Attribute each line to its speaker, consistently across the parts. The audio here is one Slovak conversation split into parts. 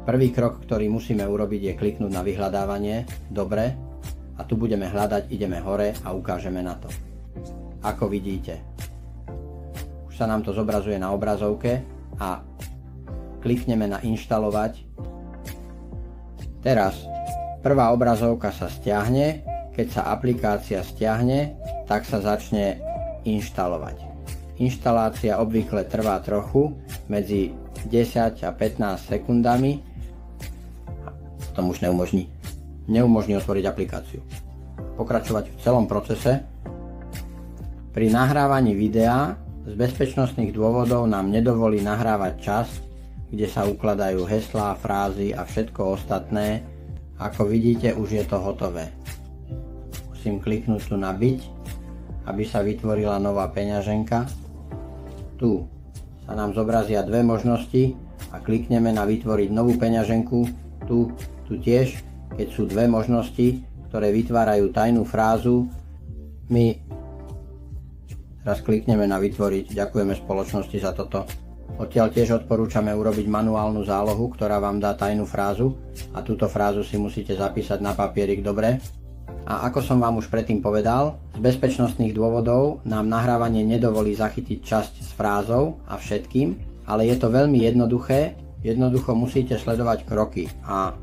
Speaker 1: Prvý krok, ktorý musíme urobiť, je kliknúť na vyhľadávanie. Dobre. A tu budeme hľadať, ideme hore a ukážeme na to. Ako vidíte, už sa nám to zobrazuje na obrazovke a klikneme na inštalovať. Teraz prvá obrazovka sa stiahne, keď sa aplikácia stiahne, tak sa začne inštalovať. Inštalácia obvykle trvá trochu, medzi 10 a 15 sekundami. To už neumožní otvoriť aplikáciu. Pokračovať v celom procese. Pri nahrávaní videa z bezpečnostných dôvodov nám nedovolí nahrávať časť, kde sa ukladajú heslá, frázy a všetko ostatné. Ako vidíte, už je to hotové. Musím kliknúť tu na byť, aby sa vytvorila nová peňaženka. Tu sa nám zobrazia dve možnosti a klikneme na vytvoriť novú peňaženku. Tu tiež, keď sú dve možnosti, ktoré vytvárajú tajnú frázu. My teraz klikneme na vytvoriť. Ďakujeme spoločnosti za toto. Odtiaľ tiež odporúčame urobiť manuálnu zálohu, ktorá vám dá tajnú frázu a túto frázu si musíte zapísať na papierik dobre. A ako som vám už predtým povedal, z bezpečnostných dôvodov nám nahrávanie nedovolí zachytiť časť s frázou a všetkým, ale je to veľmi jednoduché, jednoducho musíte sledovať kroky a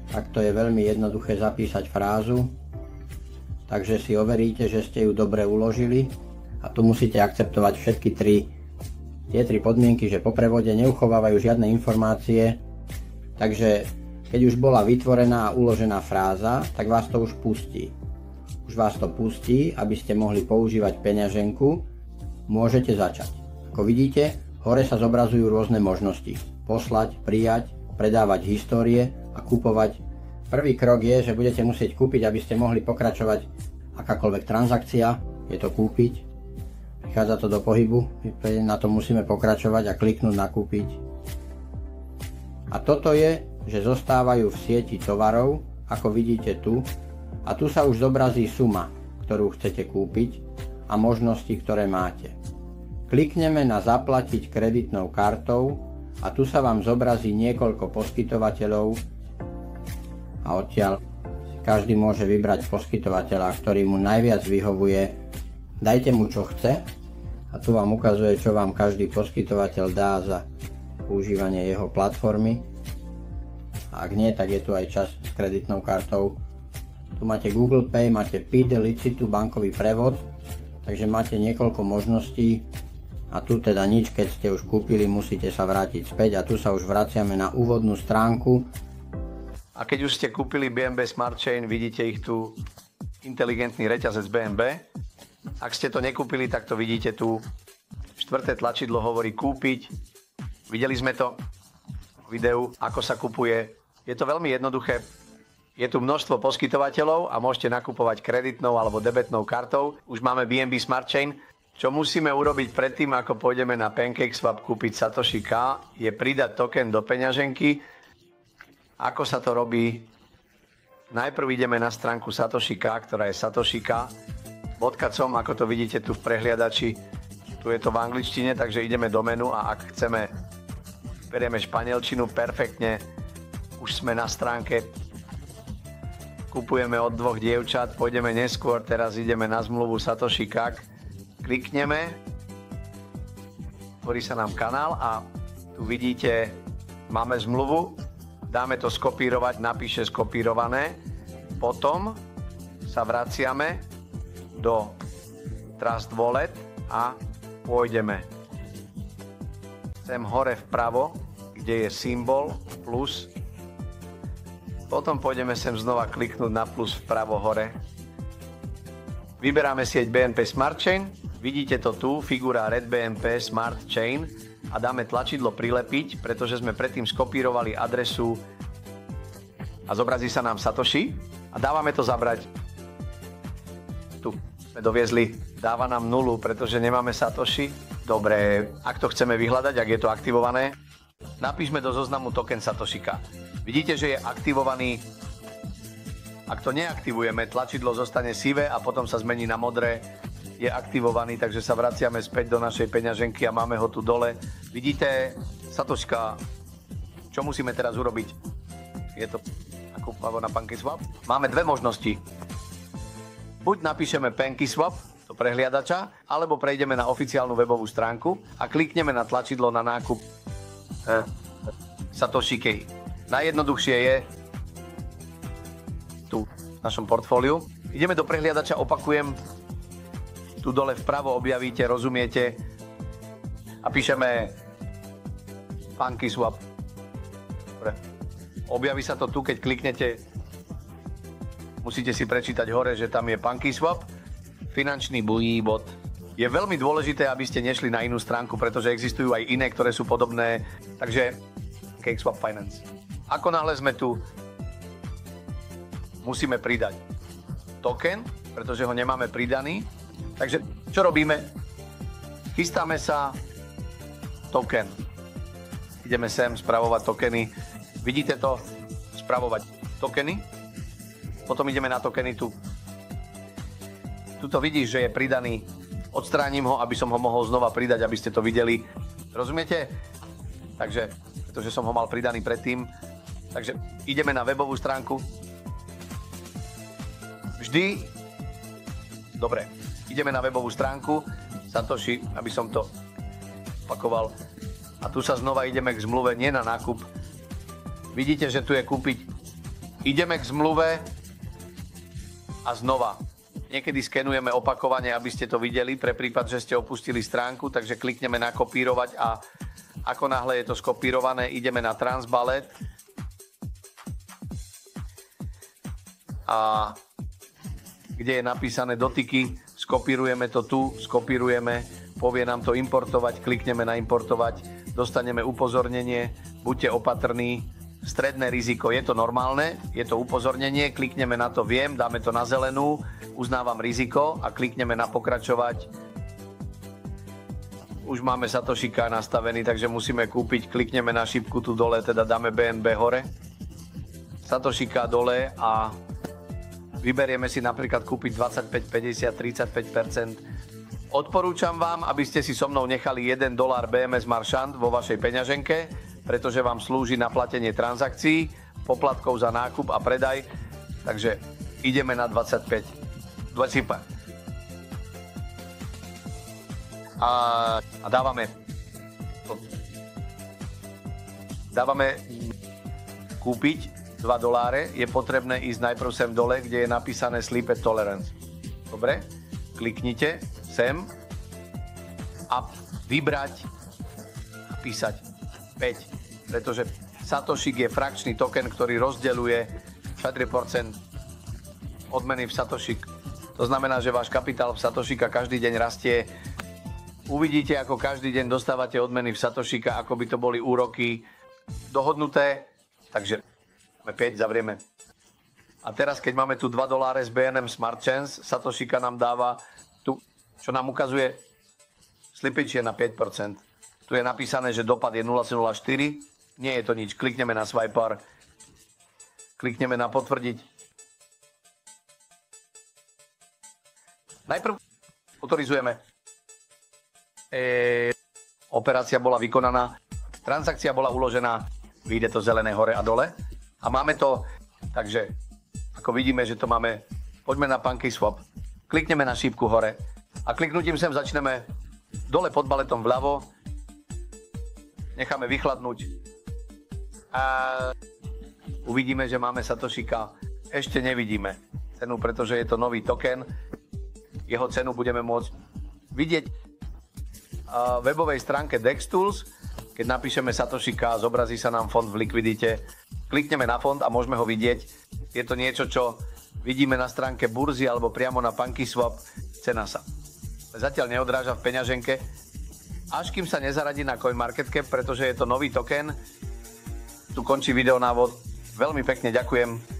Speaker 1: takto je veľmi jednoduché zapísať frázu, takže si overíte, že ste ju dobre uložili a tu musíte akceptovať všetky tie tri podmienky, že po prevode neuchovávajú žiadne informácie, takže keď už bola vytvorená a uložená fráza, tak vás to už pustí. Už vás to pustí, aby ste mohli používať peňaženku. Môžete začať. Ako vidíte, hore sa zobrazujú rôzne možnosti. Poslať, prijať, predávať histórie a kupovať. Prvý krok je, že budete musieť kúpiť, aby ste mohli pokračovať. Akákoľvek transakcia, je to kúpiť. Prichádza to do pohybu, na to musíme pokračovať a kliknúť na kúpiť. A toto je, že zostávajú v sieti tovarov, ako vidíte tu, a tu sa už zobrazí suma, ktorú chcete kúpiť a možnosti, ktoré máte. Klikneme na zaplatiť kreditnou kartou a tu sa vám zobrazí niekoľko poskytovateľov a odtiaľ každý môže vybrať poskytovateľa, ktorý mu najviac vyhovuje. Dajte mu čo chce a tu vám ukazuje, čo vám každý poskytovateľ dá za používanie jeho platformy. Ak nie, tak je tu aj čas s kreditnou kartou. Tu máte Google Pay, máte PID, licitu, bankový prevod, takže máte niekoľko možností a tu teda nič, keď ste už kúpili, musíte sa vrátiť späť a tu sa už vraciame na úvodnú stránku.
Speaker 2: A keď už ste kúpili BNB Smart Chain, vidíte ich tu inteligentný reťazec BNB. Ak ste to nekúpili, tak to vidíte tu. Štvrté tlačidlo hovorí kúpiť. Videli sme to v videu, ako sa kupuje. Je to veľmi jednoduché. Je tu množstvo poskytovateľov a môžete nakupovať kreditnou alebo debetnou kartou. Už máme BNB Smart Chain. Čo musíme urobiť predtým, ako pôjdeme na PancakeSwap kúpiť Satoshi K, je pridať token do peňaženky. Ako sa to robí? Najprv ideme na stránku Satoshi K, ktorá je satoshik.com, ako to vidíte tu v prehliadači. Tu je to v angličtine, takže ideme do menu a ak chceme, berieme španielčinu perfektne. Už sme na stránke, kupujeme od dvoch dievčat, pôjdeme neskôr, teraz ideme na zmluvu Satoshi K, klikneme, otvorí sa nám kanál a tu vidíte, máme zmluvu, dáme to skopírovať, napíše skopírované, potom sa vraciame do Trust Wallet a pôjdeme sem hore vpravo, kde je symbol plus. Potom pôjdeme sem znova kliknúť na plus vpravo hore. Vyberáme sieť BNB Smart Chain. Vidíte to tu, figura Red BNB Smart Chain a dáme tlačidlo prilepiť, pretože sme predtým skopírovali adresu a zobrazí sa nám Satoshi a dávame to zabrať. Tu sme doviezli, dáva nám nulu, pretože nemáme Satoshi. Dobre, ak to chceme vyhľadať, ak je to aktivované, napíšme do zoznamu token Satoshi K. Vidíte, že je aktivovaný. Ak to neaktivujeme, tlačidlo zostane sivé a potom sa zmení na modré. Je aktivovaný, takže sa vraciame späť do našej peňaženky a máme ho tu dole. Vidíte, Satoshi K. Čo Čo musíme teraz urobiť? Je to ako na PankySwap. Máme dve možnosti. Buď napíšeme PankySwap do prehliadača, alebo prejdeme na oficiálnu webovú stránku a klikneme na tlačidlo na nákup Satoshi Key. Najjednoduchšie je tu v našom portfóliu. Ideme do prehliadača, opakujem, tu dole vpravo objavíte, rozumiete, a píšeme PankySwap. Dobre. Objaví sa to tu, keď kliknete, musíte si prečítať hore, že tam je PankySwap, finančný bot. Je veľmi dôležité, aby ste nešli na inú stránku, pretože existujú aj iné, ktoré sú podobné, takže PankySwap Finance. Ako náhle sme tu, musíme pridať token, pretože ho nemáme pridaný. Takže čo robíme? Chystáme sa token. Ideme sem spravovať tokeny. Vidíte to? Spravovať tokeny. Potom ideme na tokeny tu. Tuto vidíš, že je pridaný. Odstránim ho, aby som ho mohol znova pridať, aby ste to videli. Rozumiete? Takže, pretože som ho mal pridaný predtým. Takže ideme na webovú stránku. Vždy. Dobre. Ideme na webovú stránku. Satoshi, aby som to opakoval. A tu sa znova ideme k zmluve, nie na nákup. Vidíte, že tu je kúpiť. Ideme k zmluve a znova. Niekedy skenujeme opakovane, aby ste to videli, pre prípad, že ste opustili stránku, takže klikneme na kopírovať a ako náhle je to skopírované, ideme na Transballet a kde je napísané dotyky, skopírujeme to tu, skopírujeme, povie nám to importovať, klikneme na importovať, dostaneme upozornenie, buďte opatrní, stredné riziko, je to normálne, je to upozornenie, klikneme na to viem, dáme to na zelenú, uznávam riziko a klikneme na pokračovať. Už máme Satoshika nastavený, takže musíme kúpiť, klikneme na šipku tu dole, teda dáme BNB hore, Satoshika dole a vyberieme si napríklad kúpiť 25, 50, 35%. Odporúčam vám, aby ste si so mnou nechali $1 BMS Marchand vo vašej peňaženke, pretože vám slúži na platenie transakcií, poplatkov za nákup a predaj. Takže ideme na 25. A dávame kúpiť $2, je potrebné ísť najprv sem dole, kde je napísané Sleep at Tolerance. Dobre? Kliknite sem a vybrať a písať 5, pretože Satoshi je frakčný token, ktorý rozdeľuje 4% odmeny v Satoshi. To znamená, že váš kapitál v Satoshi každý deň rastie. Uvidíte, ako každý deň dostávate odmeny v Satoshi, ako by to boli úroky dohodnuté. Takže 5, zavrieme. A teraz, keď máme tu $2 z BNM Smart Chance, Satoshi nám dáva tu, čo nám ukazuje, slippage je na 5%. Tu je napísané, že dopad je 0,04. Nie je to nič. Klikneme na Swiper. Klikneme na potvrdiť. Najprv autorizujeme. Operácia bola vykonaná. Transakcia bola uložená. Vyjde to zelené hore a dole. A máme to, takže ako vidíme, že to máme, poďme na PankySwap. Klikneme na šípku hore a kliknutím sem začneme dole pod baletom vľavo. Necháme vychladnúť a uvidíme, že máme Satoshika. Ešte nevidíme cenu, pretože je to nový token. Jeho cenu budeme môcť vidieť v webovej stránke DexTools. Keď napíšeme Satoshika, zobrazí sa nám fond v likvidite. Klikneme na fond a môžeme ho vidieť. Je to niečo, čo vidíme na stránke burzy alebo priamo na PankySwap. Cena sa zatiaľ neodráža v peňaženke, až kým sa nezaradí na CoinMarketCap, pretože je to nový token. Tu končí videonávod. Veľmi pekne ďakujem.